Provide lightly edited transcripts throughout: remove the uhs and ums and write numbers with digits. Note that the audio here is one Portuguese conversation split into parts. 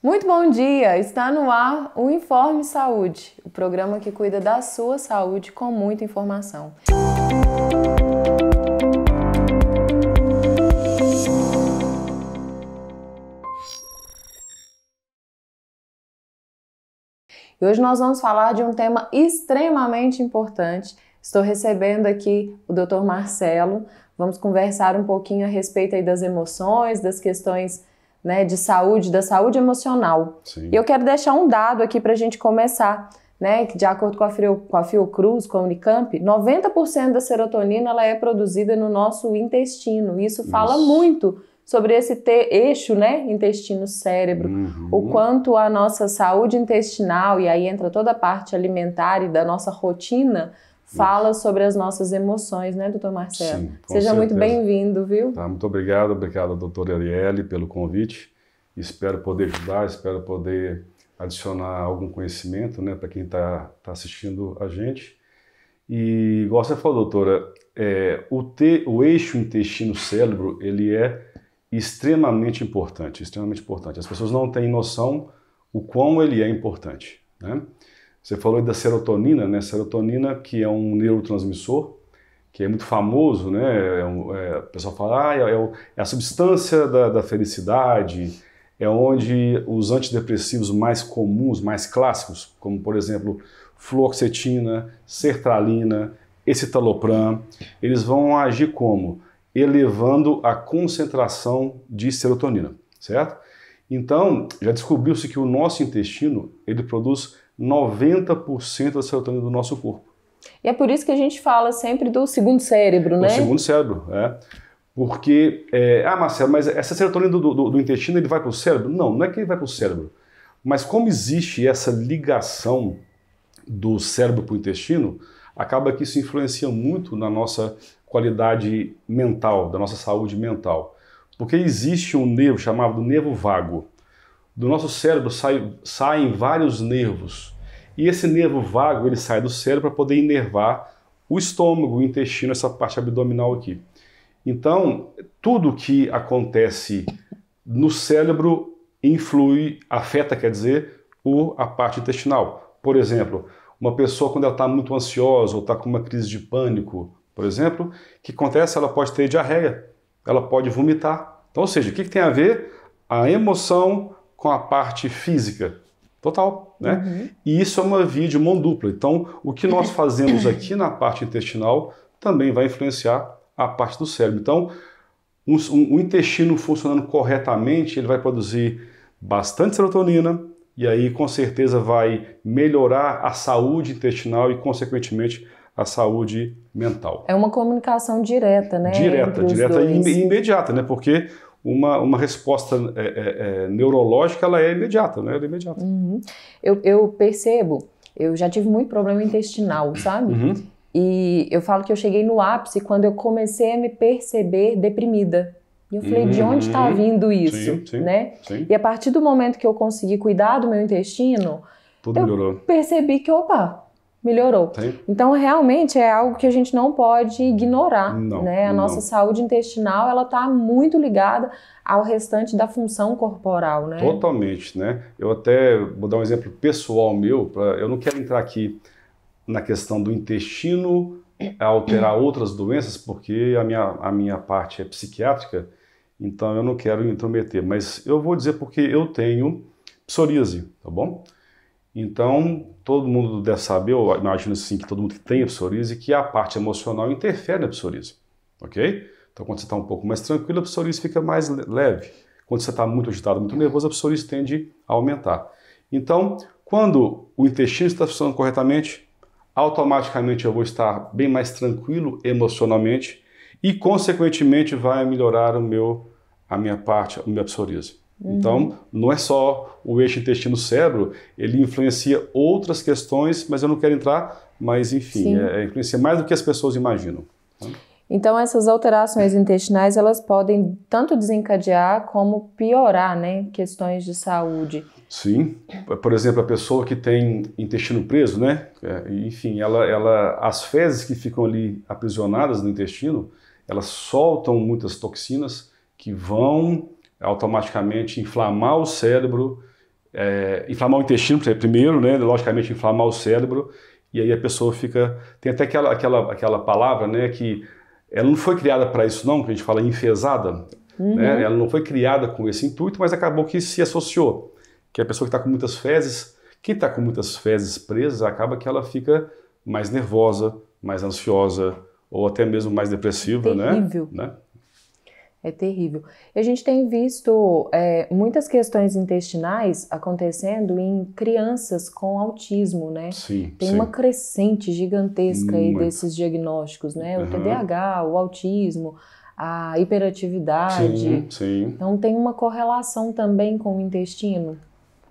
Muito bom dia! Está no ar o Informe Saúde, o programa que cuida da sua saúde com muita informação. E hoje nós vamos falar de um tema extremamente importante. Estou recebendo aqui o Dr. Marcelo. Vamos conversar um pouquinho a respeito aí das emoções, das questões, né, de saúde, da saúde emocional. Sim. E eu quero deixar um dado aqui para a gente começar, né, que de acordo com a Fiocruz, com a Unicamp, 90% da serotonina ela é produzida no nosso intestino. Isso fala muito sobre esse eixo, né, intestino-cérebro, o quanto a nossa saúde intestinal, e aí entra toda a parte alimentar e da nossa rotina, fala sobre as nossas emoções, né, doutor Marcelo? Sim, com Seja certeza. muito bem-vindo, viu? Tá, muito obrigado, doutora Arielle, pelo convite. Espero poder ajudar, espero poder adicionar algum conhecimento, né, para quem está assistindo a gente. E, igual você falou, doutora, o eixo intestino-cérebro, ele é extremamente importante, extremamente importante. As pessoas não têm noção o quão ele é importante, né? Você falou da serotonina, né? Serotonina, que é um neurotransmissor, que é muito famoso, né? O pessoal fala, é a substância da felicidade, é onde os antidepressivos mais comuns, mais clássicos, como por exemplo, fluoxetina, sertralina, escitalopram, eles vão agir como? Elevando a concentração de serotonina, certo? Então, já descobriu-se que o nosso intestino, ele produz 90% da serotonina do nosso corpo. E é por isso que a gente fala sempre do segundo cérebro, né? O segundo cérebro, Porque, Marcelo, mas essa serotonina do intestino, ele vai para o cérebro? Não, não é que ele vai para o cérebro. Mas como existe essa ligação do cérebro para o intestino, acaba que isso influencia muito na nossa qualidade mental, da nossa saúde mental. Porque existe um nervo chamado nervo vago. Do nosso cérebro saem vários nervos. E esse nervo vago, ele sai do cérebro para poder inervar o estômago, o intestino, essa parte abdominal aqui. Então, tudo que acontece no cérebro afeta, quer dizer, a parte intestinal. Por exemplo, uma pessoa quando ela está muito ansiosa ou está com uma crise de pânico, por exemplo, o que acontece? Ela pode ter diarreia, ela pode vomitar. Então, ou seja, o que tem a ver? A emoção com a parte física. Total, né? E isso é uma via de mão dupla. Então, o que nós fazemos aqui na parte intestinal também vai influenciar a parte do cérebro. Então, o intestino funcionando corretamente, ele vai produzir bastante serotonina e aí, com certeza, vai melhorar a saúde intestinal e, consequentemente, a saúde mental. É uma comunicação direta, né? Direta e imediata, né? Porque uma resposta neurológica, ela é imediata, né? Ela é imediata. Eu percebo, eu já tive muito problema intestinal, sabe? E eu falo que eu cheguei no ápice quando eu comecei a me perceber deprimida. E eu falei, de onde está vindo isso? Né? Sim. E a partir do momento que eu consegui cuidar do meu intestino, tudo melhorou. Percebi que, melhorou. Sim. Então, realmente, é algo que a gente não pode ignorar, né? A nossa saúde intestinal, ela está muito ligada ao restante da função corporal, né? Totalmente, né? Eu até vou dar um exemplo pessoal meu, eu não quero entrar aqui na questão do intestino alterar outras doenças, porque a minha parte é psiquiátrica, então eu não quero intrometer, mas eu vou dizer porque eu tenho psoríase, tá bom? Então, todo mundo deve saber, eu imagino assim que todo mundo que tem psoríase, que a parte emocional interfere na psoríase, ok? Então, quando você está um pouco mais tranquilo, a psoríase fica mais leve. Quando você está muito agitado, muito nervoso, a psoríase tende a aumentar. Então, quando o intestino está funcionando corretamente, automaticamente eu vou estar bem mais tranquilo emocionalmente e, consequentemente, vai melhorar a minha psoríase. Então, não é só o eixo intestino-cérebro, ele influencia outras questões, mas eu não quero entrar, mas enfim, influencia mais do que as pessoas imaginam. Então, essas alterações intestinais, elas podem tanto desencadear como piorar, né, questões de saúde. Sim, por exemplo, a pessoa que tem intestino preso, né, enfim, as fezes que ficam ali aprisionadas no intestino, elas soltam muitas toxinas que vão automaticamente inflamar o cérebro inflamar o intestino primeiro, né? Logicamente inflamar o cérebro, e aí a pessoa fica... Tem até aquela palavra, né, que ela não foi criada para isso não, que a gente fala enfesada, né? Ela não foi criada com esse intuito, mas acabou que se associou. Que a pessoa que está com muitas fezes, quem está com muitas fezes presas, acaba que ela fica mais nervosa, mais ansiosa, ou até mesmo mais depressiva, terrível. Né? É terrível. E a gente tem visto muitas questões intestinais acontecendo em crianças com autismo, né? Sim, tem uma crescente gigantesca aí desses diagnósticos, né? O TDAH, o autismo, a hiperatividade. Sim. Então tem uma correlação também com o intestino?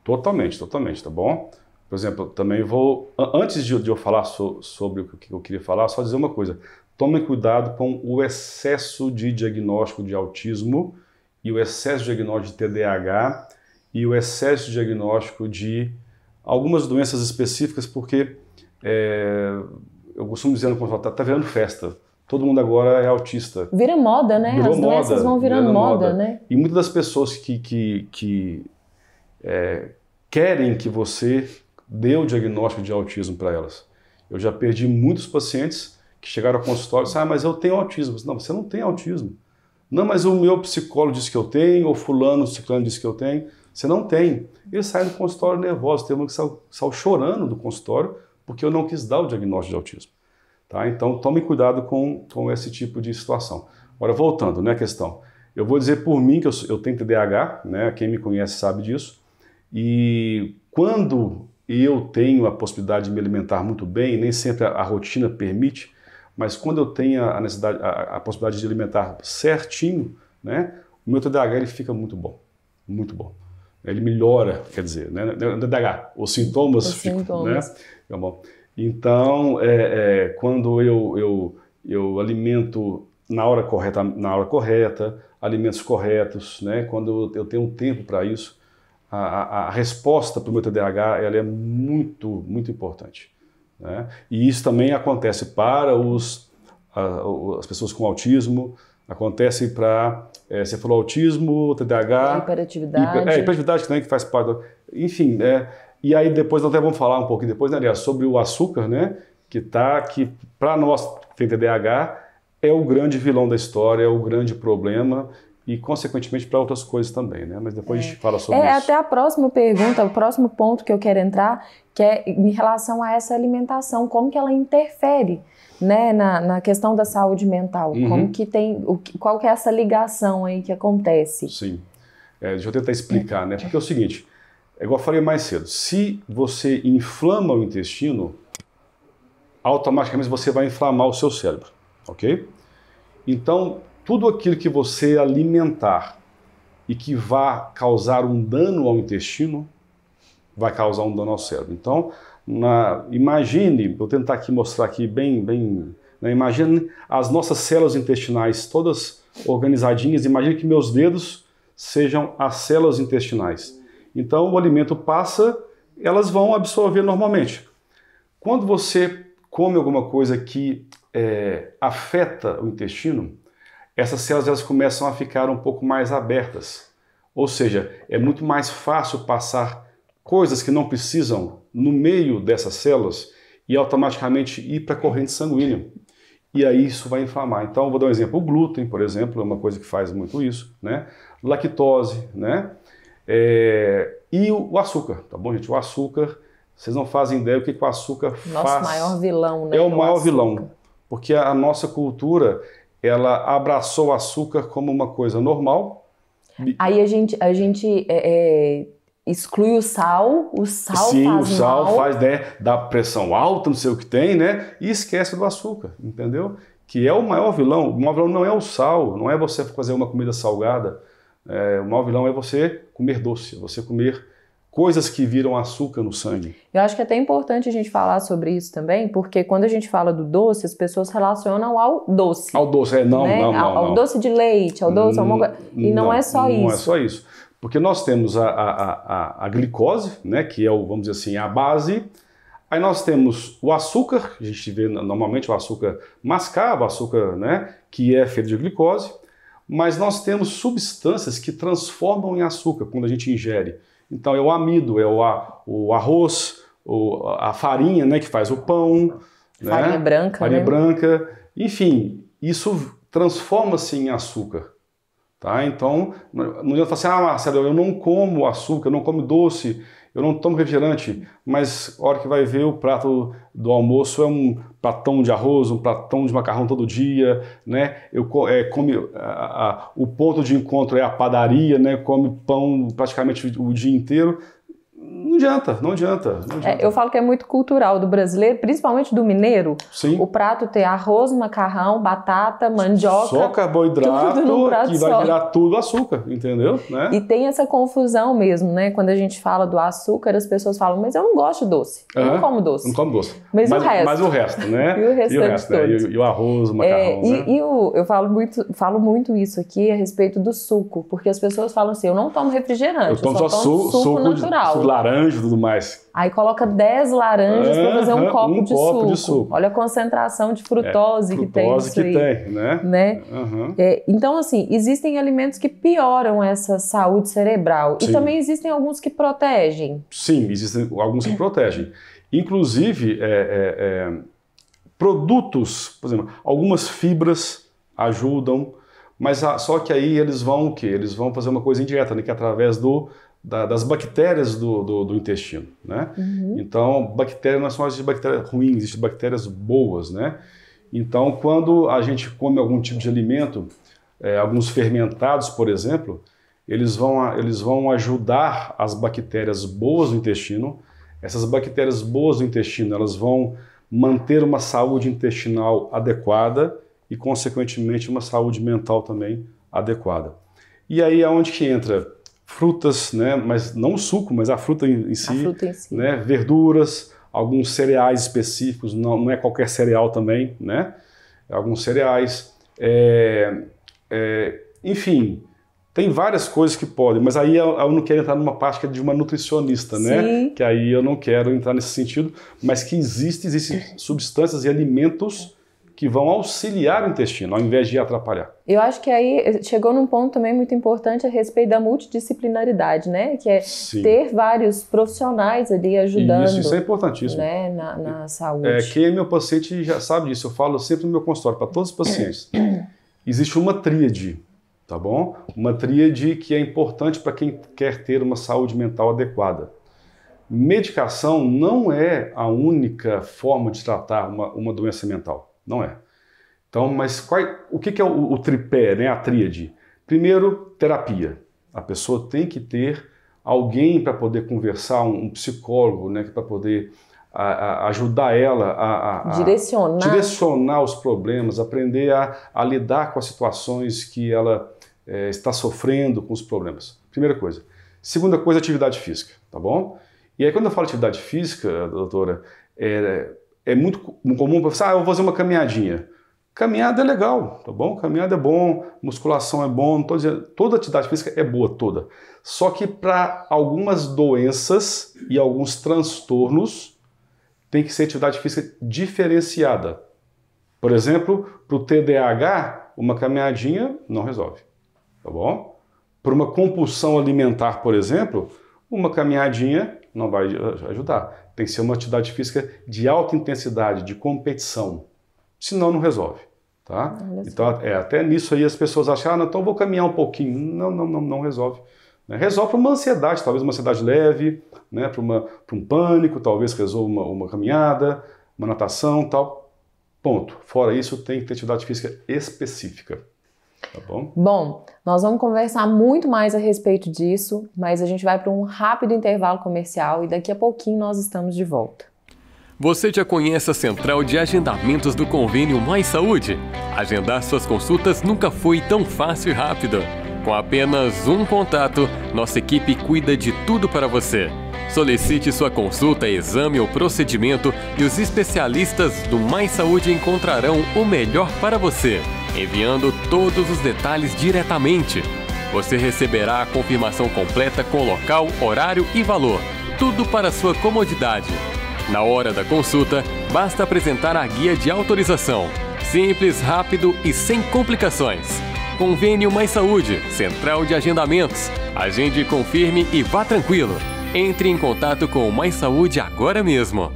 Totalmente, tá bom? Por exemplo, também vou... Antes de eu falar sobre o que eu queria falar, só dizer uma coisa. Tomem cuidado com o excesso de diagnóstico de autismo e o excesso de diagnóstico de TDAH e o excesso de diagnóstico de algumas doenças específicas, porque eu costumo dizer no consultório, tá virando festa. Todo mundo agora é autista. Vira moda, né? As doenças vão virando moda, né? E muitas das pessoas que querem que você dê o diagnóstico de autismo para elas. Eu já perdi muitos pacientes que chegaram ao consultório e disseram, mas eu tenho autismo. Não, você não tem autismo. Não, mas o meu psicólogo disse que eu tenho, ou fulano, ciclano disse que eu tenho. Você não tem. Eles saem do consultório nervosos. Teve um que saiu chorando do consultório porque eu não quis dar o diagnóstico de autismo. Tá? Então, tome cuidado com esse tipo de situação. Agora, voltando, né, a questão. Eu vou dizer por mim que eu tenho TDAH, né, quem me conhece sabe disso. E quando eu tenho a possibilidade de me alimentar muito bem, nem sempre a rotina permite, mas quando eu tenho a necessidade, a possibilidade de alimentar certinho, né, o meu TDAH ele fica muito bom, muito bom. Ele melhora, quer dizer, né, o TDAH, os sintomas ficam, né, tá bom. Então, quando eu alimento na hora correta, alimentos corretos, né, quando eu tenho um tempo para isso, a resposta para o meu TDAH ela é muito, muito importante. Né? E isso também acontece para as pessoas com autismo, acontece para, você falou autismo, TDAH... Hiperatividade. Hiperatividade também, que faz parte... Enfim, e aí depois nós até vamos falar um pouquinho depois, né, aliás, sobre o açúcar, né, que para nós que tem TDAH, é o grande vilão da história, é o grande problema, e, consequentemente, para outras coisas também, né? Mas depois a gente fala sobre isso. Até a próxima pergunta, o próximo ponto que eu quero entrar, que é em relação a essa alimentação, como que ela interfere, né, na questão da saúde mental, como que qual que é essa ligação aí que acontece? Sim, deixa eu tentar explicar, né? Porque é o seguinte, igual eu falei mais cedo, se você inflama o intestino, automaticamente você vai inflamar o seu cérebro, ok? Então, tudo aquilo que você alimentar e que vá causar um dano ao intestino, vai causar um dano ao cérebro. Então, imagine, vou tentar aqui mostrar aqui bem, né, imagine as nossas células intestinais todas organizadinhas, imagine que meus dedos sejam as células intestinais. Então, o alimento passa, elas vão absorver normalmente. Quando você come alguma coisa que afeta o intestino, essas células elas começam a ficar um pouco mais abertas. Ou seja, é muito mais fácil passar coisas que não precisam no meio dessas células e automaticamente ir para a corrente sanguínea. E aí isso vai inflamar. Então, vou dar um exemplo. O glúten, por exemplo, é uma coisa que faz muito isso, né? Lactose, né? E o açúcar, tá bom, gente? O açúcar, vocês não fazem ideia o que o açúcar faz. Nosso maior vilão, né? É o maior vilão. Porque a nossa cultura... ela abraçou o açúcar como uma coisa normal. Aí a gente exclui o sal faz mal. Sim, o sal faz, né, dá pressão alta, não sei o que tem, né, e esquece do açúcar, entendeu? Que é o maior vilão. O maior vilão não é o sal, não é você fazer uma comida salgada. O maior vilão é você comer doce, você comer coisas que viram açúcar no sangue. Eu acho que é até importante a gente falar sobre isso também, porque quando a gente fala do doce, as pessoas relacionam ao doce. Ao doce, não. Ao doce de leite, ao doce, e não é só isso. Não é só isso. Porque nós temos a glicose, né, que é, vamos dizer assim, a base. Aí nós temos o açúcar, a gente vê normalmente o açúcar mascavo, o açúcar, né, que é feito de glicose. Mas nós temos substâncias que transformam em açúcar quando a gente ingere. Então é o amido, é o arroz, a farinha, né, que faz o pão. Farinha branca, farinha branca. Enfim, isso transforma-se em açúcar. Tá? Então, não adianta falar assim, Marcelo, eu não como açúcar, eu não como doce, eu não tomo refrigerante, mas a hora que vai ver o prato do almoço é um pratão de arroz, um pratão de macarrão todo dia, né? O ponto de encontro é a padaria, né? Come pão praticamente o dia inteiro. Não adianta. Eu falo que é muito cultural do brasileiro, principalmente do mineiro. Sim. O prato ter arroz, macarrão, batata, mandioca. Só carboidrato que vai virar tudo açúcar, entendeu? Né? E tem essa confusão mesmo, né? Quando a gente fala do açúcar, as pessoas falam, mas eu não gosto de doce. Eu não como doce. Não como doce. Mas o resto. Mas o resto, né? E o resto, né? E o arroz, o macarrão, né? Eu falo muito isso aqui a respeito do suco, porque as pessoas falam assim, eu não tomo refrigerante, eu tomo só tomo suco natural. Suco de laranja e tudo mais. Aí coloca 10 laranjas para fazer um copo de suco. Olha a concentração de frutose que tem isso aí. né? Então, assim, existem alimentos que pioram essa saúde cerebral. Sim. E também existem alguns que protegem. Sim, existem alguns que protegem. Inclusive, produtos, por exemplo, algumas fibras ajudam, mas só que aí eles vão o quê? Eles vão fazer uma coisa indireta, né? Que é através das bactérias do intestino, né? Então, bactérias não são as bactérias ruins, existem bactérias boas, né? Então, quando a gente come algum tipo de alimento, alguns fermentados, por exemplo, eles vão ajudar as bactérias boas do intestino. Essas bactérias boas do intestino, elas vão manter uma saúde intestinal adequada e, consequentemente, uma saúde mental também adequada. E aí é onde que entra frutas, né? Mas não o suco, mas a fruta em si, né? Verduras, alguns cereais específicos, não é qualquer cereal também, né? Alguns cereais, enfim, tem várias coisas que podem, mas aí eu não quero entrar numa parte que é de uma nutricionista, né? Sim. Que aí eu não quero entrar nesse sentido, mas que existem substâncias e alimentos que vão auxiliar o intestino, ao invés de atrapalhar. Eu acho que aí chegou num ponto também muito importante a respeito da multidisciplinaridade, né? Que é ter vários profissionais ali ajudando. Isso é importantíssimo. Né? Na saúde. Quem é meu paciente já sabe disso, eu falo sempre no meu consultório, para todos os pacientes. Existe uma tríade, tá bom? Uma tríade que é importante para quem quer ter uma saúde mental adequada. Medicação não é a única forma de tratar uma doença mental. Não é. Então, mas o que é o tripé, né? A tríade? Primeiro, terapia. A pessoa tem que ter alguém para poder conversar, um psicólogo, né? Para poder ajudar ela a direcionar os problemas, aprender a lidar com as situações que ela está sofrendo com os problemas. Primeira coisa. Segunda coisa, atividade física, tá bom? E aí, quando eu falo atividade física, doutora, é muito comum para você, eu vou fazer uma caminhadinha. Caminhada é legal, tá bom? Caminhada é bom, musculação é bom, toda atividade física é boa, toda. Só que para algumas doenças e alguns transtornos, tem que ser atividade física diferenciada. Por exemplo, para o TDAH, uma caminhadinha não resolve, tá bom? Para uma compulsão alimentar, por exemplo, uma caminhadinha não vai ajudar. Tem que ser uma atividade física de alta intensidade, de competição. Senão não resolve, tá? Então, até nisso aí as pessoas acham, então eu vou caminhar um pouquinho. Não resolve. Resolve para uma ansiedade, talvez uma ansiedade leve, né? Para um pânico, talvez resolva uma caminhada, uma natação, tal. Ponto. Fora isso, tem que ter atividade física específica. Tá bom? Bom, nós vamos conversar muito mais a respeito disso, mas a gente vai para um rápido intervalo comercial e daqui a pouquinho nós estamos de volta. Você já conhece a central de agendamentos do Convênio Mais Saúde? Agendar suas consultas nunca foi tão fácil e rápido. Com apenas um contato, nossa equipe cuida de tudo para você. Solicite sua consulta, exame ou procedimento e os especialistas do Mais Saúde encontrarão o melhor para você, enviando todos os detalhes diretamente. Você receberá a confirmação completa com local, horário e valor. Tudo para sua comodidade. Na hora da consulta, basta apresentar a guia de autorização. Simples, rápido e sem complicações. Convênio Mais Saúde, Central de Agendamentos. Agende, confirme e vá tranquilo. Entre em contato com o Mais Saúde agora mesmo.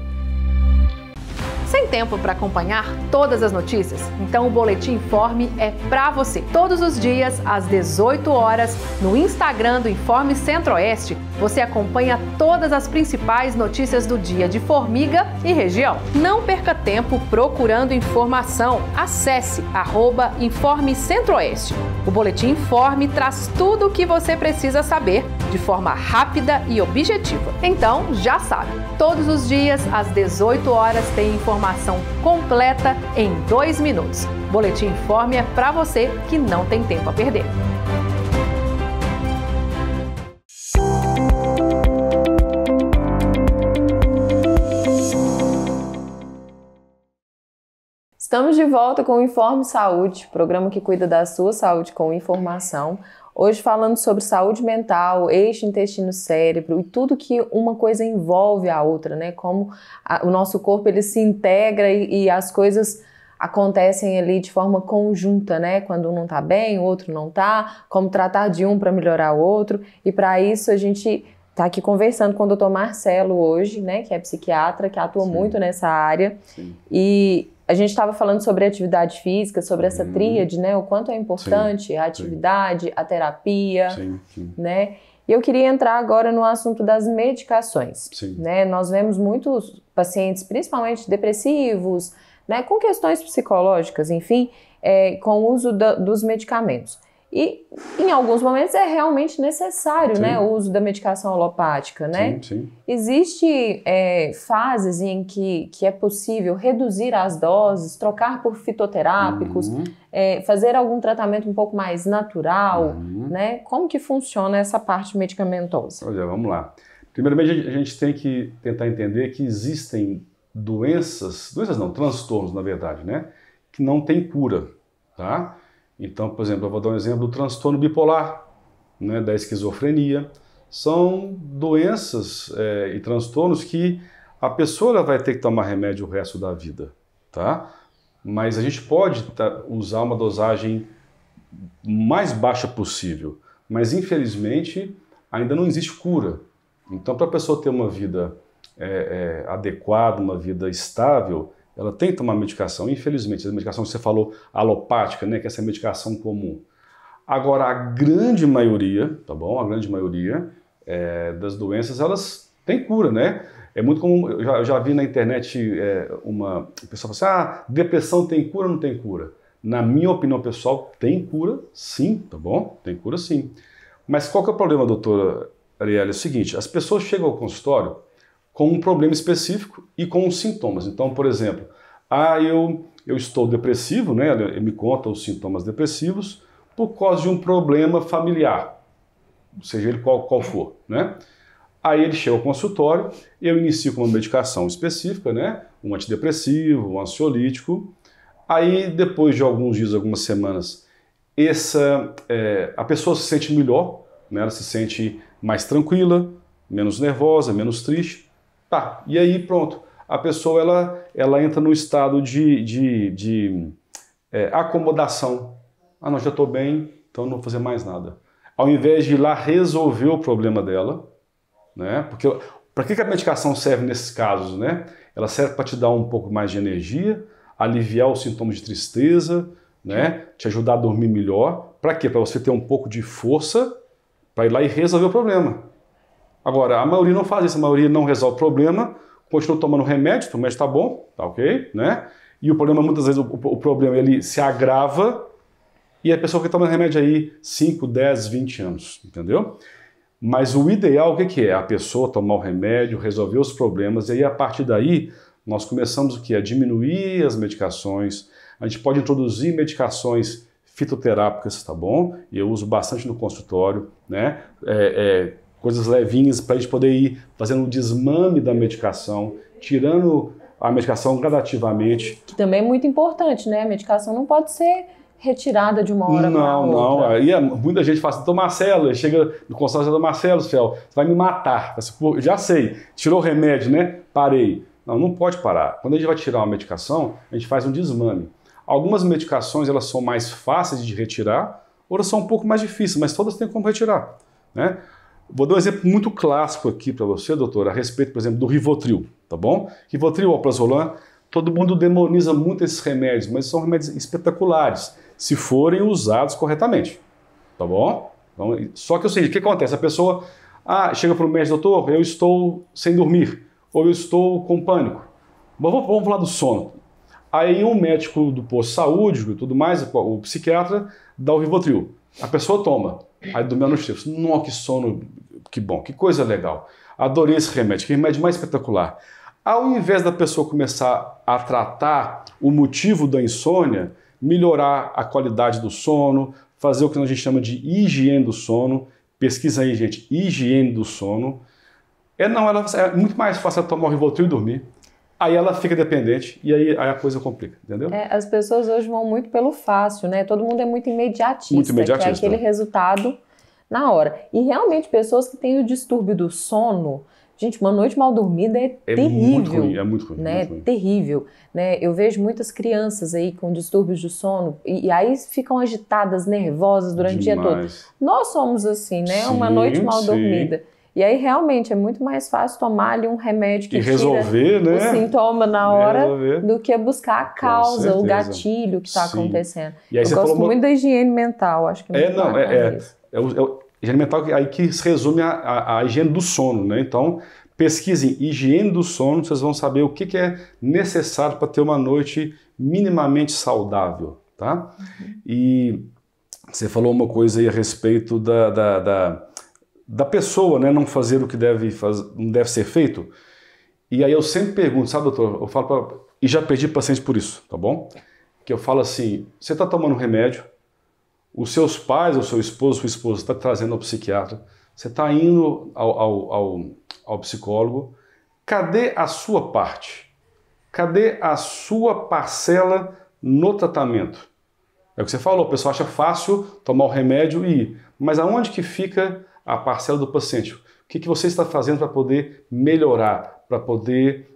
Sem tempo para acompanhar todas as notícias? Então o Boletim Informe é para você. Todos os dias, às 18 horas, no Instagram do Informe Centro-Oeste, você acompanha todas as principais notícias do dia de Formiga e região. Não perca tempo procurando informação. Acesse @Informe Centro-Oeste. O Boletim Informe traz tudo o que você precisa saber de forma rápida e objetiva. Então, já sabe, todos os dias, às 18 horas, tem informação completa em 2 minutos. Boletim Informe é para você que não tem tempo a perder. Estamos de volta com o Informe Saúde, programa que cuida da sua saúde com informação. Hoje falando sobre saúde mental, eixo intestino-cérebro e tudo que uma coisa envolve a outra, né? Como o nosso corpo ele se integra e as coisas acontecem ali de forma conjunta, né? Quando um não tá bem, o outro não tá, como tratar de um para melhorar o outro. E para isso a gente tá aqui conversando com o Dr. Marcelo hoje, né? Que é psiquiatra, que atua muito nessa área. Sim. E a gente estava falando sobre atividade física, sobre essa tríade, né? O quanto é importante a atividade, a terapia, né? E eu queria entrar agora no assunto das medicações, né? Nós vemos muitos pacientes, principalmente depressivos, né? Com questões psicológicas, enfim, com o uso dos medicamentos. E em alguns momentos é realmente necessário, né, o uso da medicação alopática, né? Existe fases em que é possível reduzir as doses, trocar por fitoterápicos, fazer algum tratamento um pouco mais natural, né? Como que funciona essa parte medicamentosa? Olha, vamos lá. Primeiramente, a gente tem que tentar entender que existem doenças não, transtornos, na verdade, né, que não tem cura, tá? Então, por exemplo, eu vou dar um exemplo do transtorno bipolar, né, da esquizofrenia. São doenças e transtornos que a pessoa vai ter que tomar remédio o resto da vida, tá? Mas a gente pode usar uma dosagem mais baixa possível, mas infelizmente ainda não existe cura. Então, para a pessoa ter uma vida adequada, uma vida estável, ela tem que tomar medicação, infelizmente, a medicação que você falou, alopática, né, que é essa medicação comum. Agora, a grande maioria, tá bom? A grande maioria das doenças, elas têm cura, né? É muito comum, eu já vi na internet uma pessoa falar assim, depressão tem cura ou não tem cura? Na minha opinião pessoal, tem cura sim, tá bom? Tem cura sim. Mas qual que é o problema, doutora Arielle? É o seguinte, as pessoas chegam ao consultório com um problema específico e com os sintomas. Então, por exemplo, eu estou depressivo, né? Ele me conta os sintomas depressivos por causa de um problema familiar, seja ele qual for, né? Aí ele chega ao consultório, eu inicio com uma medicação específica, né? Um antidepressivo, um ansiolítico. Aí, depois de alguns dias, algumas semanas, a pessoa se sente melhor, né? Ela se sente mais tranquila, menos nervosa, menos triste. Tá, e aí pronto, a pessoa ela entra no estado de acomodação. Não, já estou bem, então não vou fazer mais nada. Ao invés de ir lá resolver o problema dela, né? Porque para que a medicação serve nesses casos, né? Ela serve para te dar um pouco mais de energia, aliviar os sintomas de tristeza, né? Te ajudar a dormir melhor. Para quê? Para você ter um pouco de força para ir lá e resolver o problema. Agora, a maioria não faz isso, a maioria não resolve o problema, continua tomando remédio, o remédio está bom, tá ok, né? E o problema, muitas vezes, o problema ele se agrava e a pessoa fica tomando remédio aí 5, 10, 20 anos, entendeu? Mas o ideal, o que é? A pessoa tomar o remédio, resolver os problemas, e aí a partir daí nós começamos o que? A diminuir as medicações, a gente pode introduzir medicações fitoterápicas, tá bom? E eu uso bastante no consultório, né? Coisas levinhas para a gente poder ir fazendo um desmame da medicação, tirando a medicação gradativamente. Que também é muito importante, né? A medicação não pode ser retirada de uma hora para outra. Não. Aí muita gente fala assim, Marcelo, chega no consultório do Marcelo, você vai me matar. Já sei, tirou o remédio, né? Parei. Não pode parar. Quando a gente vai tirar uma medicação, a gente faz um desmame. Algumas medicações elas são mais fáceis de retirar, outras são um pouco mais difíceis, mas todas têm como retirar. né? Vou dar um exemplo muito clássico aqui para você, doutor, a respeito, por exemplo, do Rivotril, tá bom? Rivotril, alprazolam, todo mundo demoniza muito esses remédios, mas são remédios espetaculares, se forem usados corretamente, tá bom? Então, só que é o seguinte, o que acontece? A pessoa chega para o médico, doutor, eu estou sem dormir, ou eu estou com pânico. Vamos falar do sono. Aí um médico do posto de saúde e tudo mais, o psiquiatra, dá o Rivotril. A pessoa toma. Aí dorme a noite, nossa, que sono, que bom, que coisa legal. Adorei esse remédio, que remédio mais espetacular. Ao invés da pessoa começar a tratar o motivo da insônia, melhorar a qualidade do sono, fazer o que a gente chama de higiene do sono, pesquisa aí, gente, higiene do sono, é muito mais fácil ela tomar o Rivotril e dormir. Aí ela fica dependente e aí a coisa complica, entendeu? As pessoas hoje vão muito pelo fácil, né? Todo mundo é muito imediatista, que é aquele resultado na hora. E realmente pessoas que têm o distúrbio do sono, gente, uma noite mal dormida é terrível. Muito ruim, né? Muito ruim. Terrível, né? Eu vejo muitas crianças aí com distúrbios de sono e aí ficam agitadas, nervosas durante o dia todo. Nós somos assim, né? Sim, uma noite mal dormida. E aí, realmente, é muito mais fácil tomar ali um remédio que resolver, tira né? o sintoma na hora do que buscar a causa, o gatilho que está acontecendo. E aí eu gosto muito da higiene mental, acho que é muito higiene mental aí que se resume a higiene do sono, né? Então, pesquisem higiene do sono, vocês vão saber o que é necessário para ter uma noite minimamente saudável, tá? E você falou uma coisa aí a respeito da pessoa, né, não fazer o que não deve ser feito. E aí eu sempre pergunto, sabe, doutor, eu falo e já perdi paciente por isso, tá bom? Que eu falo assim, você está tomando um remédio, os seus pais, ou seu esposo, sua esposa está trazendo ao psiquiatra, você está indo ao psicólogo, cadê a sua parte? Cadê a sua parcela no tratamento? É o que você falou, o pessoal acha fácil tomar o remédio e ir, mas aonde que fica a parcela do paciente? O que você está fazendo para poder melhorar, para poder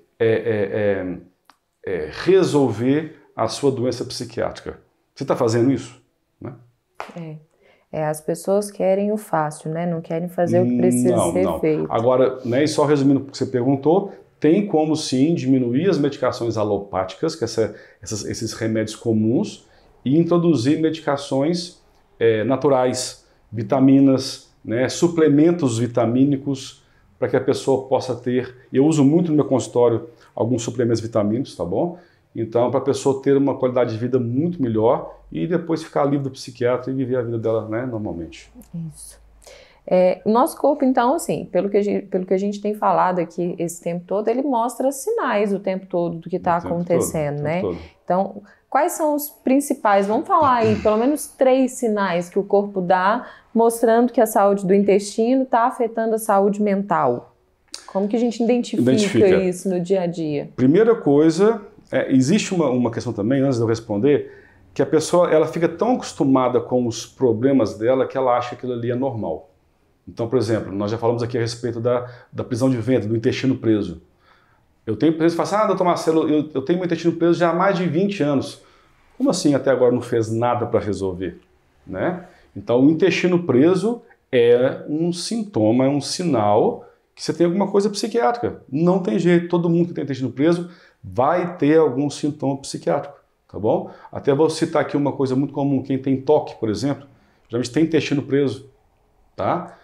resolver a sua doença psiquiátrica? Você está fazendo isso? Né? As pessoas querem o fácil, né? Não querem fazer o que precisa ser feito. Agora, né, e só resumindo o que você perguntou, tem como sim diminuir as medicações alopáticas, que esses remédios comuns, e introduzir medicações naturais, vitaminas, né, suplementos vitamínicos, para que a pessoa possa ter. Eu uso muito no meu consultório alguns suplementos vitamínicos, tá bom? Então, para a pessoa ter uma qualidade de vida muito melhor e depois ficar livre do psiquiatra e viver a vida dela, né, normalmente. Isso. O nosso corpo, então, assim, pelo que a gente tem falado aqui esse tempo todo, ele mostra sinais o tempo todo do que está acontecendo, né? Então, quais são os principais? Vamos falar aí, pelo menos 3 sinais que o corpo dá, mostrando que a saúde do intestino está afetando a saúde mental. Como que a gente identifica isso no dia a dia? Primeira coisa, existe uma questão também, antes de eu responder, que a pessoa ela fica tão acostumada com os problemas dela que ela acha que aquilo ali é normal. Então, por exemplo, nós já falamos aqui a respeito da prisão de ventre, do intestino preso. Eu tenho pacientes que falam assim, doutor Marcelo, eu tenho meu intestino preso já há mais de 20 anos. Como assim até agora não fez nada para resolver? Né? Então, o intestino preso é um sintoma, é um sinal que você tem alguma coisa psiquiátrica. Não tem jeito, todo mundo que tem intestino preso vai ter algum sintoma psiquiátrico, tá bom? Até vou citar aqui uma coisa muito comum, quem tem toque, por exemplo, geralmente tem intestino preso, tá?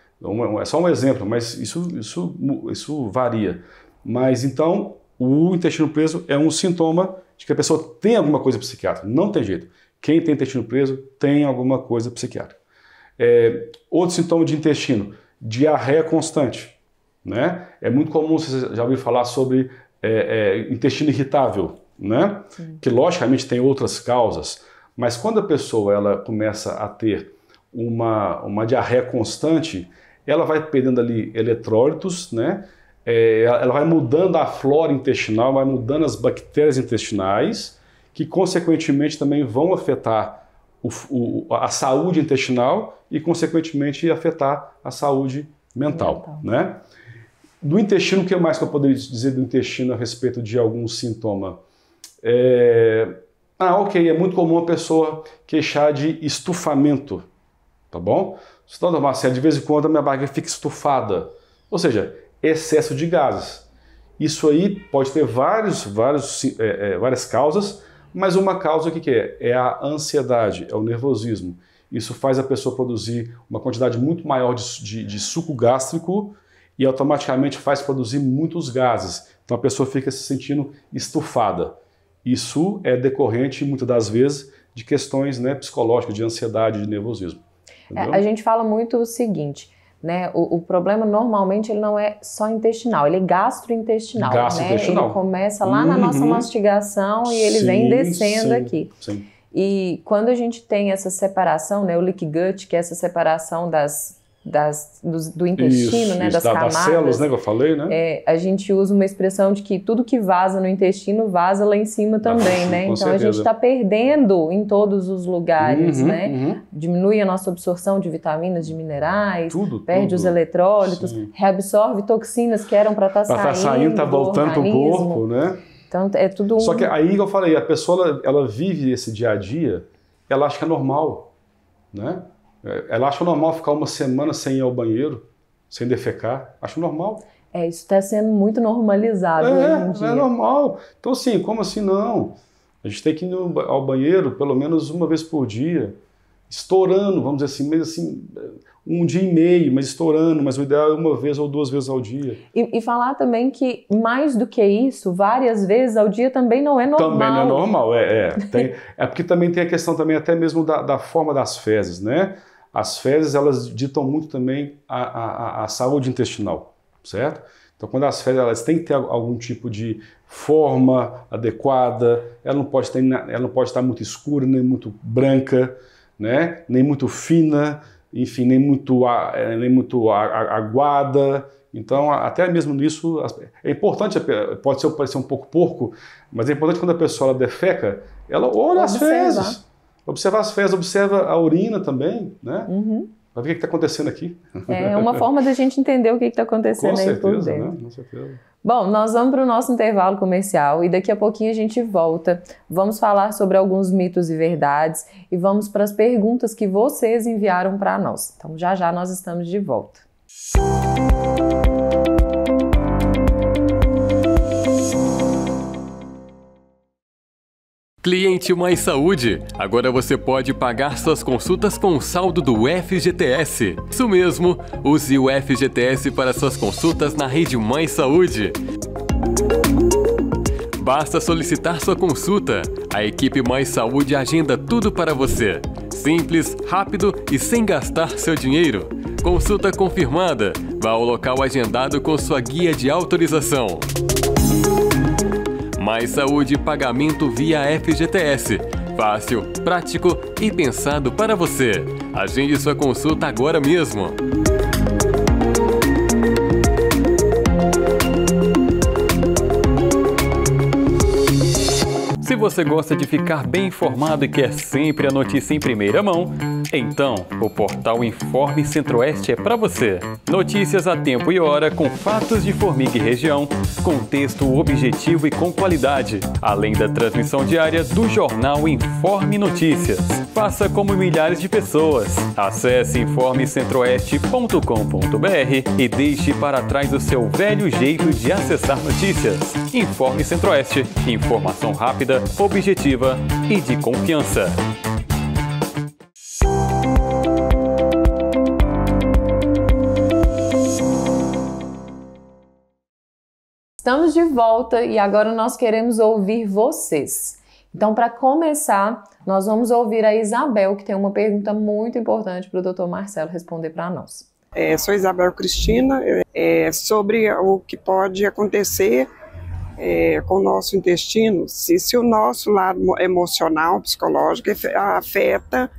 É só um exemplo, mas isso varia. Mas então, o intestino preso é um sintoma de que a pessoa tem alguma coisa psiquiátrica. Não tem jeito. Quem tem intestino preso tem alguma coisa psiquiátrica. Outro sintoma de intestino, diarreia constante. Né? É muito comum, você já ouviu falar sobre intestino irritável, né? Que logicamente tem outras causas, mas quando a pessoa ela começa a ter uma diarreia constante, ela vai perdendo ali eletrólitos, né? Ela vai mudando a flora intestinal, vai mudando as bactérias intestinais, que consequentemente também vão afetar a saúde intestinal e consequentemente afetar a saúde mental. Né? Do intestino, o que mais que eu poderia dizer do intestino a respeito de algum sintoma? Ok, é muito comum a pessoa queixar de estufamento, tá bom? Doutor Marcelo, de vez em quando a minha barriga fica estufada. Ou seja, excesso de gases. Isso aí pode ter várias causas, mas uma causa o que é? É a ansiedade, é o nervosismo. Isso faz a pessoa produzir uma quantidade muito maior de suco gástrico e automaticamente faz produzir muitos gases. Então a pessoa fica se sentindo estufada. Isso é decorrente, muitas das vezes, de questões, né, psicológicas, de ansiedade, de nervosismo. A gente fala muito o seguinte, né, o problema normalmente ele não é só intestinal, ele é gastrointestinal. Gastrointestinal. Né? Ele começa lá na nossa mastigação e ele vem descendo aqui. Sim. E quando a gente tem essa separação, né, o leaky gut, que é essa separação do intestino, né, das camadas. Das células, né, que eu falei, né? A gente usa uma expressão de que tudo que vaza no intestino vaza lá em cima também, né? Então certeza. A gente está perdendo em todos os lugares, né? Diminui a nossa absorção de vitaminas, de minerais, perde os eletrólitos, reabsorve toxinas que eram para estar saindo, tá voltando para o corpo, né? Então é tudo Só que aí eu falei, a pessoa ela vive esse dia a dia, ela acha que é normal, né? Ela acha normal ficar uma semana sem ir ao banheiro, sem defecar. Acho normal. Isso está sendo muito normalizado hoje em dia. É normal. Então, assim, como assim não? A gente tem que ir ao banheiro pelo menos uma vez por dia, estourando, vamos dizer assim, mas assim, um dia e meio, mas estourando, mas o ideal é uma vez ou 2 vezes ao dia. E falar também que, mais do que isso, várias vezes ao dia também não é normal. Também não é normal, é porque também tem a questão também até mesmo da forma das fezes, né? As fezes, elas ditam muito também a saúde intestinal, certo? Então, quando as fezes, elas têm que ter algum tipo de forma adequada, ela não pode estar muito escura, nem muito branca, né? Nem muito fina, enfim, nem muito aguada. Então, até mesmo nisso, é importante, pode parecer um pouco porco, mas é importante quando a pessoa defeca, ela olha as fezes. Observar as fezes, observa a urina também, né? Para ver o que está acontecendo aqui. É uma forma da gente entender o que está acontecendo aí por dentro. Né? Com certeza. Bom, nós vamos para o nosso intervalo comercial e daqui a pouquinho a gente volta. Vamos falar sobre alguns mitos e verdades e vamos para as perguntas que vocês enviaram para nós. Então já nós estamos de volta. Cliente Mais Saúde, agora você pode pagar suas consultas com o saldo do FGTS. Isso mesmo, use o FGTS para suas consultas na rede Mais Saúde. Basta solicitar sua consulta. A equipe Mais Saúde agenda tudo para você. Simples, rápido e sem gastar seu dinheiro. Consulta confirmada. Vá ao local agendado com sua guia de autorização. Mais Saúde pagamento via FGTS. Fácil, prático e pensado para você. Agende sua consulta agora mesmo. Se você gosta de ficar bem informado e quer sempre a notícia em primeira mão, então o portal Informe Centro-Oeste é para você. Notícias a tempo e hora com fatos de Formiga e região, com texto objetivo e com qualidade, além da transmissão diária do jornal Informe Notícias. Faça como milhares de pessoas. Acesse informecentroeste.com.br e deixe para trás o seu velho jeito de acessar notícias. Informe Centro-Oeste, informação rápida, objetiva e de confiança. Estamos de volta e agora nós queremos ouvir vocês. Então, para começar, nós vamos ouvir a Isabel, que tem uma pergunta muito importante para o Dr. Marcelo responder para nós. Sou Isabel Cristina, sobre o que pode acontecer com o nosso intestino, se o nosso lado emocional, psicológico, afeta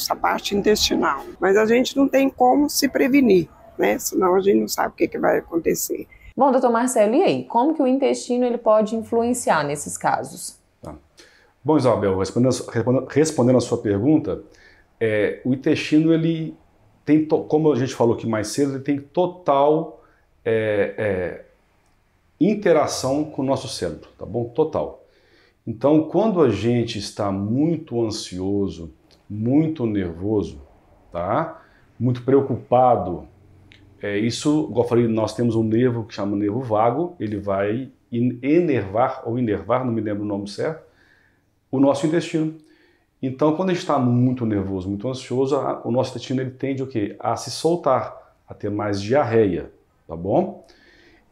a parte intestinal. Mas a gente não tem como se prevenir, né? Senão a gente não sabe o que vai acontecer. Bom, doutor Marcelo, e aí? Como que o intestino ele pode influenciar nesses casos? Tá. Bom, Isabel, respondendo a sua pergunta, o intestino, ele tem, como a gente falou aqui mais cedo, ele tem total interação com o nosso cérebro, tá bom? Total. Então, quando a gente está muito ansioso, muito nervoso, tá? Muito preocupado. Isso, igual eu falei, nós temos um nervo que chama nervo vago, ele vai enervar ou inervar, não me lembro o nome certo, o nosso intestino. Então, quando a gente está muito nervoso, muito ansioso, o nosso intestino ele tende o quê? A se soltar, a ter mais diarreia, tá bom?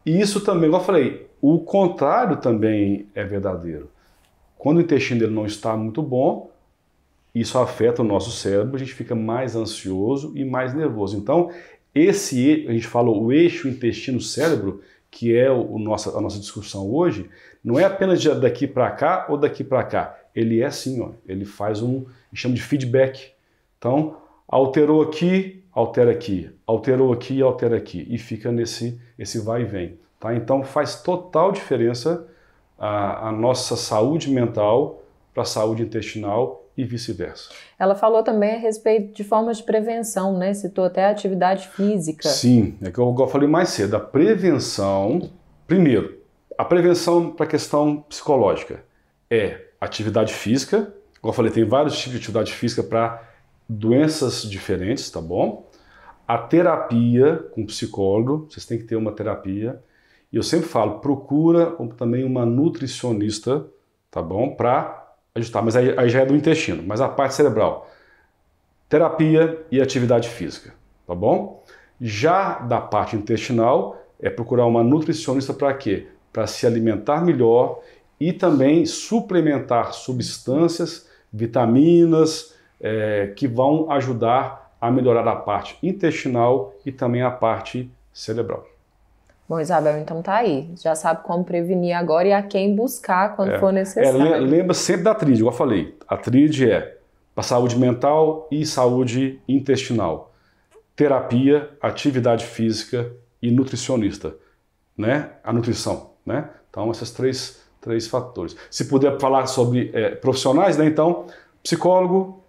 E isso também, igual eu falei, o contrário também é verdadeiro. Quando o intestino dele não está muito bom, isso afeta o nosso cérebro, a gente fica mais ansioso e mais nervoso. Então, a gente fala o eixo intestino-cérebro, que é a nossa discussão hoje, não é apenas daqui para cá ou daqui para cá. Ele é assim, ó, ele faz chama de feedback. Então, alterou aqui, altera aqui, alterou aqui, altera aqui, e fica esse vai e vem. Tá? Então, faz total diferença a nossa saúde mental para a saúde intestinal e vice-versa. Ela falou também a respeito de formas de prevenção, né? Citou até a atividade física. Sim, é que eu falei mais cedo. A prevenção, primeiro, a prevenção para a questão psicológica é atividade física. Como eu falei, tem vários tipos de atividade física para doenças diferentes, tá bom? A terapia com psicólogo, vocês têm que ter uma terapia. E eu sempre falo, procura também uma nutricionista, tá bom? Para ajustar, mas aí já é do intestino, mas a parte cerebral, terapia e atividade física, tá bom? Já da parte intestinal, é procurar uma nutricionista para quê? Para se alimentar melhor e também suplementar substâncias, vitaminas, que vão ajudar a melhorar a parte intestinal e também a parte cerebral. Bom, Isabel, então tá aí. Já sabe como prevenir agora e a quem buscar quando for necessário. Lembra sempre da tríade, igual eu falei. A tríade é para saúde mental e saúde intestinal. Terapia, atividade física e nutricionista, né? A nutrição, né? Então, esses três fatores. Se puder falar sobre profissionais, né? Então, psicólogo,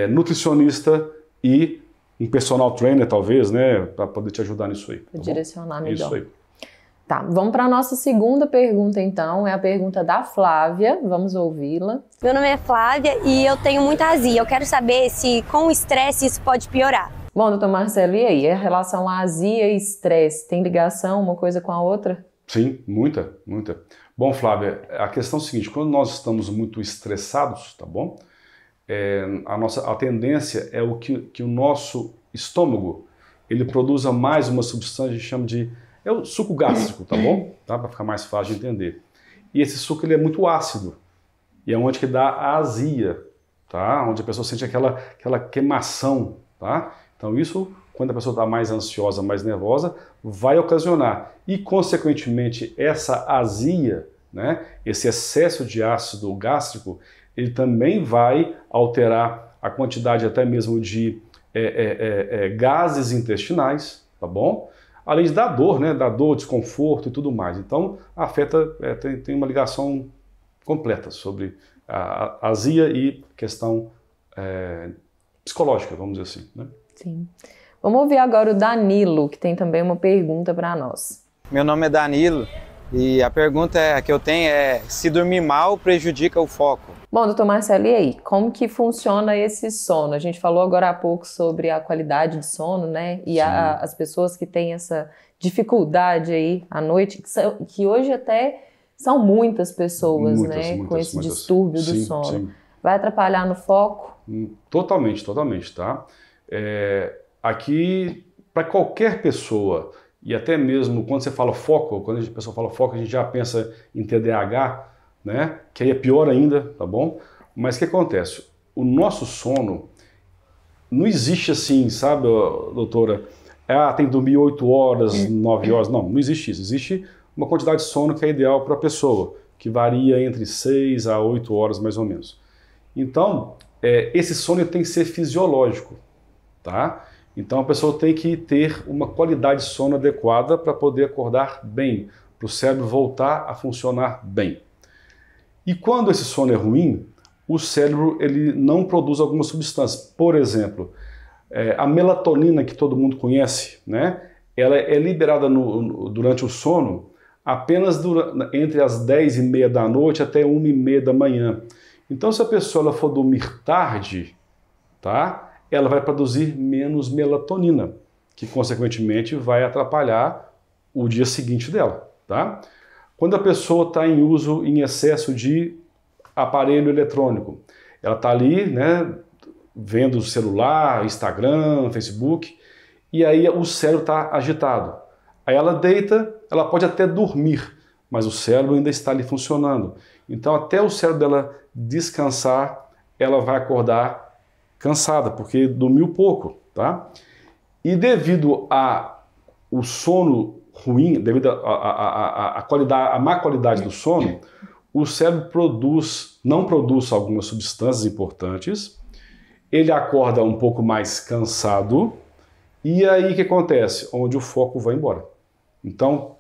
nutricionista e um personal trainer, talvez, né, para poder te ajudar nisso aí. Para direcionar melhor. Isso aí. Tá, vamos para a nossa segunda pergunta, então. É a pergunta da Flávia. Vamos ouvi-la. Meu nome é Flávia e eu tenho muita azia. Eu quero saber se com o estresse isso pode piorar. Bom, doutor Marcelo, e aí? A relação azia e estresse tem ligação uma coisa com a outra? Sim, muita. Bom, Flávia, a questão é a seguinte, quando nós estamos muito estressados, tá bom? A tendência é que o nosso estômago ele produza mais uma substância que a gente chama de o suco gástrico, tá bom? Tá? Para ficar mais fácil de entender. E esse suco ele é muito ácido e é onde que dá a azia, tá? Onde a pessoa sente aquela queimação, tá? Então isso, quando a pessoa está mais ansiosa, mais nervosa, vai ocasionar e consequentemente essa azia, né? Esse excesso de ácido gástrico ele também vai alterar a quantidade até mesmo de gases intestinais, tá bom? Além de dar dor, né? Dar dor, desconforto e tudo mais. Então, afeta, tem uma ligação completa sobre a azia e questão psicológica, vamos dizer assim, né? Sim. Vamos ouvir agora o Danilo, que tem também uma pergunta para nós. Meu nome é Danilo e a pergunta que eu tenho é se dormir mal prejudica o foco. Bom, doutor Marcelo, e aí? Como que funciona esse sono? A gente falou agora há pouco sobre a qualidade de sono, né? E as pessoas que têm essa dificuldade aí à noite, que hoje até são muitas pessoas, né? Com esse distúrbio do sono. Sim. Vai atrapalhar no foco? Totalmente, tá? Aqui, para qualquer pessoa, e até mesmo quando você fala foco, quando a pessoa fala foco, a gente já pensa em TDAH, né? Que aí é pior ainda, tá bom? Mas o que acontece? O nosso sono não existe assim, sabe, doutora? Tem que dormir 8 horas, 9 horas. Não existe isso. Existe uma quantidade de sono que é ideal para a pessoa, que varia entre 6 a 8 horas mais ou menos. Então, esse sono tem que ser fisiológico, tá? Então a pessoa tem que ter uma qualidade de sono adequada para poder acordar bem, para o cérebro voltar a funcionar bem. E quando esse sono é ruim, o cérebro ele não produz algumas substâncias. Por exemplo, a melatonina que todo mundo conhece, né? Ela é liberada durante o sono apenas entre as 10h30 da noite até 1h30 da manhã. Então se a pessoa for dormir tarde, tá? ela vai produzir menos melatonina, que consequentemente vai atrapalhar o dia seguinte dela, tá? Quando a pessoa está em uso em excesso de aparelho eletrônico, ela está ali, né, vendo o celular, Instagram, Facebook, e aí o cérebro está agitado. Aí ela deita, ela pode até dormir, mas o cérebro ainda está ali funcionando. Então até o cérebro dela descansar, ela vai acordar cansada, porque dormiu pouco, tá? E devido ao sono ruim, devido à má qualidade do sono, o cérebro não produz algumas substâncias importantes, ele acorda um pouco mais cansado, e aí o que acontece? Onde o foco vai embora. Então,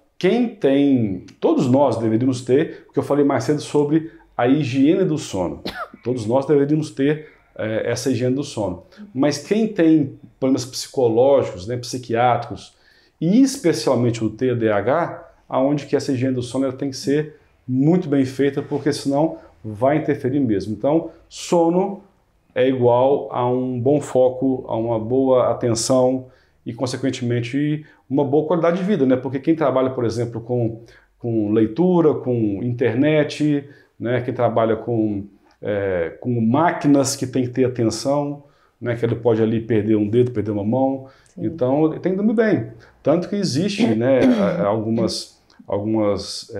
todos nós deveríamos ter, porque eu falei mais cedo sobre a higiene do sono, todos nós deveríamos ter essa higiene do sono. Mas quem tem problemas psicológicos, né, psiquiátricos, e especialmente o TDAH, aonde que essa higiene do sono ela tem que ser muito bem feita, porque senão vai interferir mesmo. Então, sono é igual a um bom foco, a uma boa atenção e, consequentemente, uma boa qualidade de vida, né? Porque quem trabalha, por exemplo, com leitura, com internet, né? Quem trabalha com máquinas que tem que ter atenção, né? Que ele pode ali perder um dedo, perder uma mão. Sim. Então, tem que dormir bem. Tanto que existe, né, alguns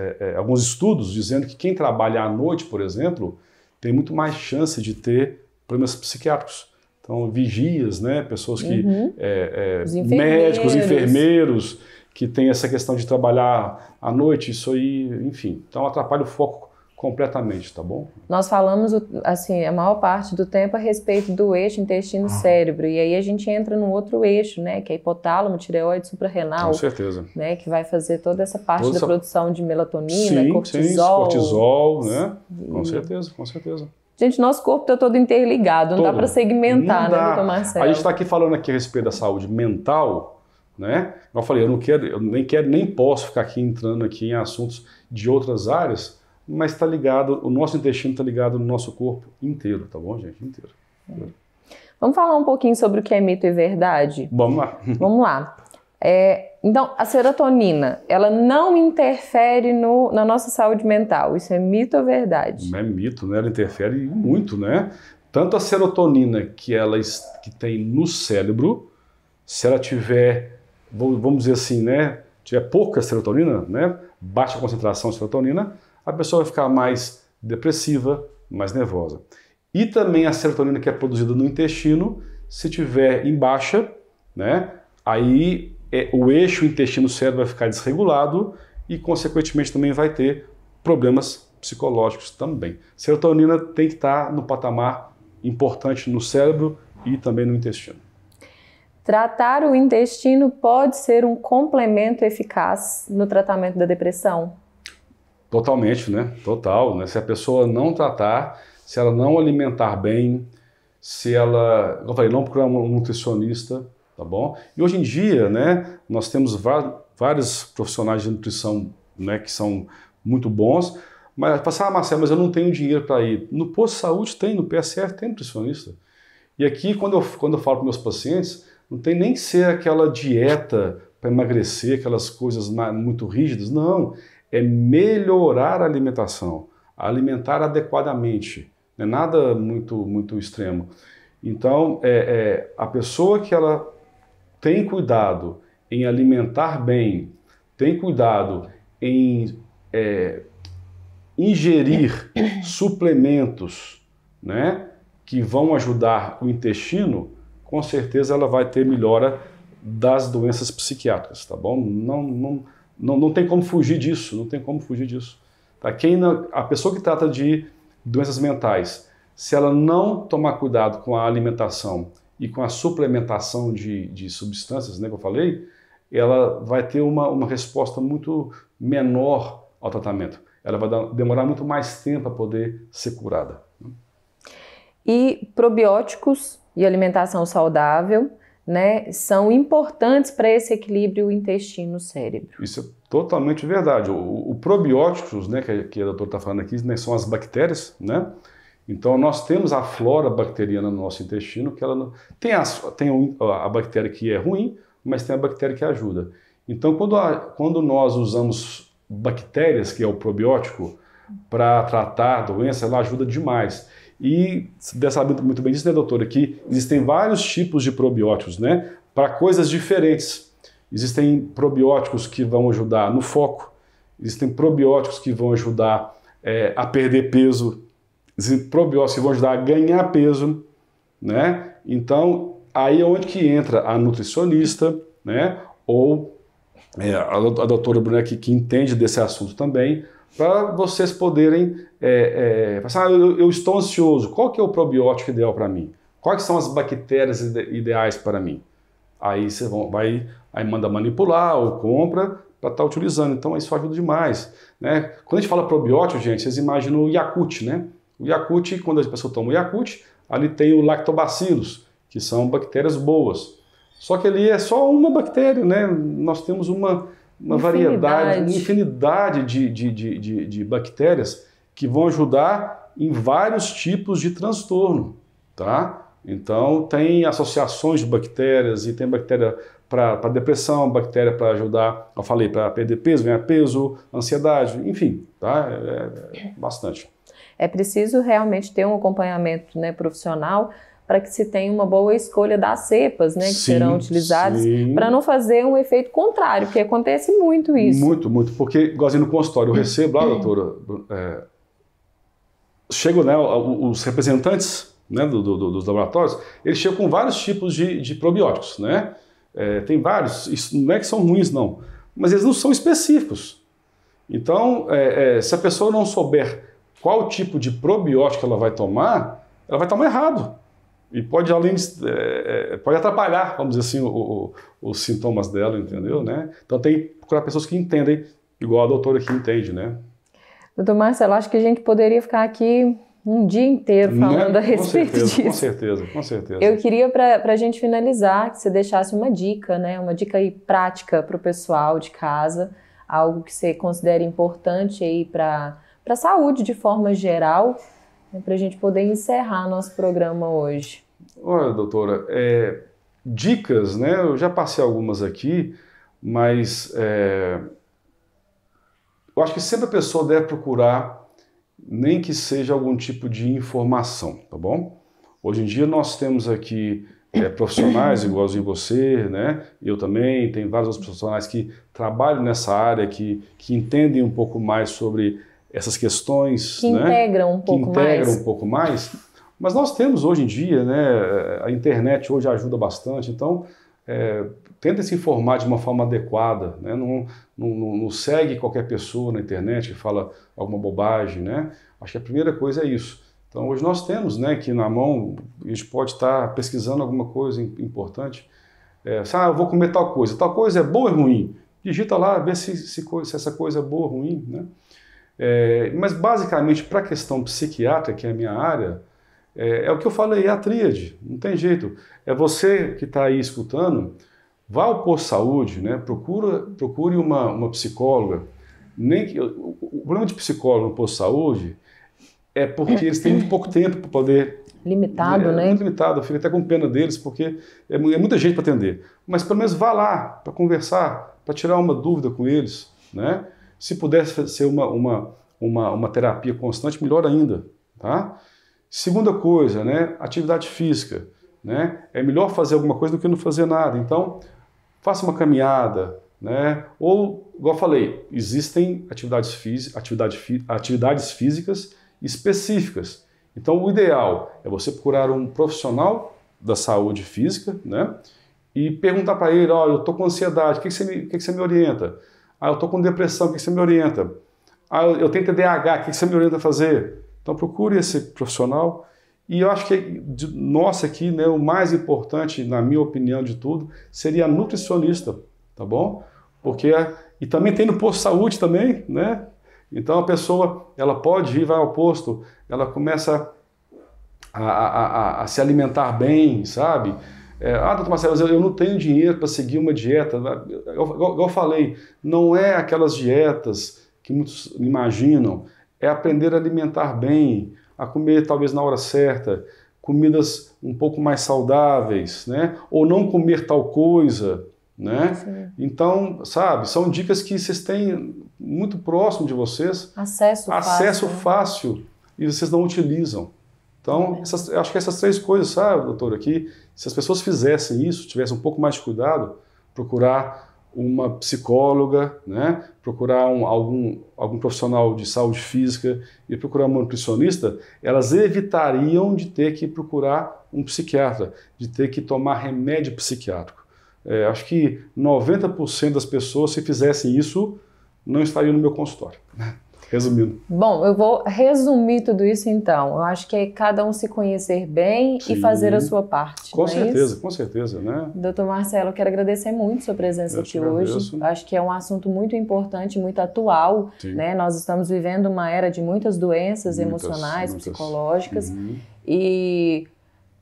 estudos dizendo que quem trabalha à noite, por exemplo, tem muito mais chance de ter problemas psiquiátricos. Então, vigias, né, pessoas que... médicos, enfermeiros, que têm essa questão de trabalhar à noite, isso aí, enfim. Então, atrapalha o foco completamente, tá bom? Nós falamos, assim, a maior parte do tempo a respeito do eixo intestino-cérebro, e aí a gente entra no outro eixo, né, que é hipotálamo, tireoide, suprarrenal. Com certeza. Né, que vai fazer toda essa parte da produção de melatonina, cortisol, né? Com certeza, com certeza. Gente, nosso corpo está todo interligado, não dá para segmentar, né, doutor Marcelo? A gente está aqui falando aqui a respeito da saúde mental, né? Eu falei, eu nem posso ficar aqui entrando aqui em assuntos de outras áreas, mas está ligado, o nosso intestino está ligado no nosso corpo inteiro, tá bom, gente? Inteiro. Vamos falar um pouquinho sobre o que é mito e verdade? Vamos lá. Vamos lá. Então, a serotonina, ela não interfere na nossa saúde mental. Isso é mito ou verdade? É mito, né? Ela interfere muito, né? Tanto a serotonina que tem no cérebro, se ela tiver, vamos dizer assim, né? Tiver pouca serotonina, né? Baixa concentração de serotonina, a pessoa vai ficar mais depressiva, mais nervosa. E também a serotonina que é produzida no intestino, se tiver em baixa, né? Aí o eixo intestino-cérebro vai ficar desregulado e, consequentemente, também vai ter problemas psicológicos também. Serotonina tem que estar no patamar importante no cérebro e também no intestino. Tratar o intestino pode ser um complemento eficaz no tratamento da depressão? Totalmente, né? Total, né? Se a pessoa não tratar, se ela não alimentar bem, se ela, como eu falei, não procurar um nutricionista, tá bom? E hoje em dia, né, nós temos vários profissionais de nutrição, né, que são muito bons, mas Marcelo, mas eu não tenho dinheiro para ir. No posto de saúde tem, no PSF tem nutricionista. E aqui, quando eu falo para meus pacientes, não tem nem que ser aquela dieta para emagrecer, aquelas coisas muito rígidas, não. É melhorar a alimentação, alimentar adequadamente, não é nada muito extremo. Então, a pessoa que ela tem cuidado em alimentar bem, tem cuidado em ingerir suplementos, né, que vão ajudar o intestino, com certeza ela vai ter melhora das doenças psiquiátricas, tá bom? Não tem como fugir disso, não tem como fugir disso. Tá? A pessoa que trata de doenças mentais, se ela não tomar cuidado com a alimentação e com a suplementação de substâncias, né, que eu falei, ela vai ter uma resposta muito menor ao tratamento. Ela vai demorar muito mais tempo para poder ser curada. E probióticos e alimentação saudável, né, são importantes para esse equilíbrio intestino-cérebro. Isso é totalmente verdade. O probióticos, né, que a doutora está falando aqui, né, são as bactérias, né, Então, nós temos a flora bacteriana no nosso intestino, que ela tem a bactéria que é ruim, mas tem a bactéria que ajuda. Então, quando nós usamos bactérias, que é o probiótico, para tratar a doença, ela ajuda demais. E você sabe muito bem disso, né, doutora? Que existem vários tipos de probióticos, né? Para coisas diferentes. Existem probióticos que vão ajudar no foco, existem probióticos que vão ajudar a perder peso, existem probióticos que vão ajudar a ganhar peso, né? Então, aí é onde que entra a nutricionista, né? Ou a doutora Bruna que entende desse assunto também, para vocês poderem pensar, eu estou ansioso, qual que é o probiótico ideal para mim? Quais são as bactérias ideais para mim? Aí você aí manda manipular ou compra para estar utilizando. Então isso ajuda demais, né? Quando a gente fala probiótico, gente, vocês imaginam o Yakult, né? O Yakult, quando a pessoa toma o Yakult, ali tem o lactobacillus, que são bactérias boas. Só que ali é só uma bactéria, né? Nós temos uma variedade, uma infinidade de bactérias que vão ajudar em vários tipos de transtorno, tá? Então, tem associações de bactérias e tem bactéria para depressão, bactéria para ajudar, eu falei, para perder peso, ganhar peso, ansiedade, enfim, tá? Bastante. É preciso realmente ter um acompanhamento, né, profissional para que se tenha uma boa escolha das cepas, né, que serão utilizadas, para não fazer um efeito contrário, porque acontece muito isso. Muito, muito, porque, igualzinho no consultório, eu recebo lá, doutora, chegam, né, os representantes, né, dos laboratórios, eles chegam com vários tipos de probióticos, né? Tem vários, isso não é que são ruins, não, mas eles não são específicos. Então, se a pessoa não souber qual tipo de probiótico ela vai tomar errado. E pode, pode atrapalhar, vamos dizer assim, os sintomas dela, entendeu? Né? Então tem que procurar pessoas que entendem, igual a doutora que entende, né? Doutor Marcelo, acho que a gente poderia ficar aqui um dia inteiro falando a respeito disso. Com certeza, com certeza. Eu queria, para a gente finalizar, que você deixasse uma dica, né? Uma dica aí prática para o pessoal de casa, algo que você considere importante aí para a saúde de forma geral, para a gente poder encerrar nosso programa hoje. Olha, doutora, dicas, né? Eu já passei algumas aqui, mas eu acho que sempre a pessoa deve procurar, nem que seja algum tipo de informação, tá bom? Hoje em dia nós temos aqui profissionais igualzinho você, né? Eu também, tem vários outros profissionais que trabalham nessa área, que entendem um pouco mais sobre essas questões, que integram um pouco mais. Mas nós temos hoje em dia, né, a internet hoje ajuda bastante, então tenta se informar de uma forma adequada, né, não segue qualquer pessoa na internet que fala alguma bobagem, né? Acho que a primeira coisa é isso. Então hoje nós temos, né, que na mão a gente pode estar pesquisando alguma coisa importante, eu vou comer tal coisa é boa ou ruim? Digita lá, vê se essa coisa é boa ou ruim, né? Mas basicamente para a questão psiquiátrica, que é a minha área, é o que eu falei, é a tríade, não tem jeito. É você que está aí escutando, vá ao posto de saúde, né? Procure uma psicóloga. O problema de psicólogo no posto de saúde é porque eles têm muito pouco tempo para poder... Limitado, né? Muito limitado, eu fico até com pena deles, porque é muita gente para atender. Mas pelo menos vá lá para conversar, para tirar uma dúvida com eles, né? Se pudesse ser uma terapia constante, melhor ainda, tá? Segunda coisa, né? Atividade física, né? É melhor fazer alguma coisa do que não fazer nada. Então, faça uma caminhada, né? Ou, igual eu falei, existem atividades físicas específicas. Então, o ideal é você procurar um profissional da saúde física, né? E perguntar para ele, eu estou com ansiedade, o que você me orienta? Eu estou com depressão, o que você me orienta? Eu tenho TDAH, o que você me orienta a fazer? Então procure esse profissional. E eu acho que nós aqui, né, o mais importante, na minha opinião de tudo, seria a nutricionista, tá bom? E também tem no posto de saúde também, né? Então a pessoa, ela pode ir, vai ao posto, ela começa a se alimentar bem, sabe? Doutor Marcelo, eu não tenho dinheiro para seguir uma dieta. Igual eu falei, não é aquelas dietas que muitos imaginam, é aprender a alimentar bem. a comer talvez na hora certa, comidas um pouco mais saudáveis, né? Ou não comer tal coisa, né? Sim. Então, sabe, são dicas que vocês têm muito próximo de vocês. Acesso fácil e vocês não utilizam. Então, eu acho que essas 3 coisas, sabe, doutora, que se as pessoas fizessem isso, tivessem um pouco mais de cuidado, procurar uma psicóloga, né? Procurar algum profissional de saúde física e procurar um nutricionista, elas evitariam de ter que procurar um psiquiatra, de ter que tomar remédio psiquiátrico. Acho que 90% das pessoas, se fizessem isso, não estariam no meu consultório. Resumindo. Bom, eu vou resumir tudo isso então. Eu acho que é cada um se conhecer bem e fazer a sua parte. Com certeza, né? Doutor Marcelo, eu quero agradecer muito a sua presença aqui hoje. Acho que é um assunto muito importante, muito atual, né? Nós estamos vivendo uma era de muitas doenças emocionais, psicológicas, e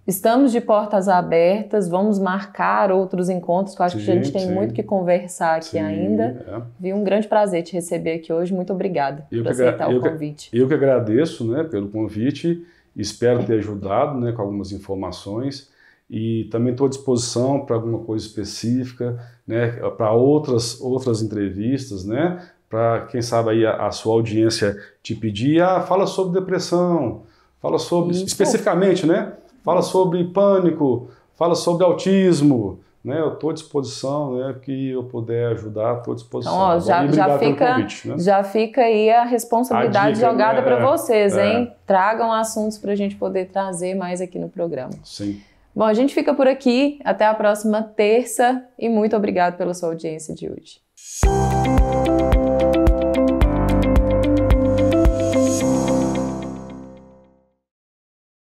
estamos de portas abertas, vamos marcar outros encontros, que eu acho que a gente tem muito que conversar aqui ainda. Vi um grande prazer te receber aqui hoje, muito obrigada por aceitar o convite. Eu que agradeço, né, pelo convite, espero ter ajudado, né, com algumas informações e também estou à disposição para alguma coisa específica, né, para outras entrevistas, né, para quem sabe aí a sua audiência te pedir, fala sobre depressão, fala sobre, especificamente, né, fala sobre pânico, fala sobre autismo, né? Eu estou à disposição, né? Que eu puder ajudar, estou à disposição. Então, já fica aí a responsabilidade jogada para vocês, hein? Tragam assuntos para a gente poder trazer mais aqui no programa. Sim. Bom, a gente fica por aqui. Até a próxima terça e muito obrigado pela sua audiência de hoje.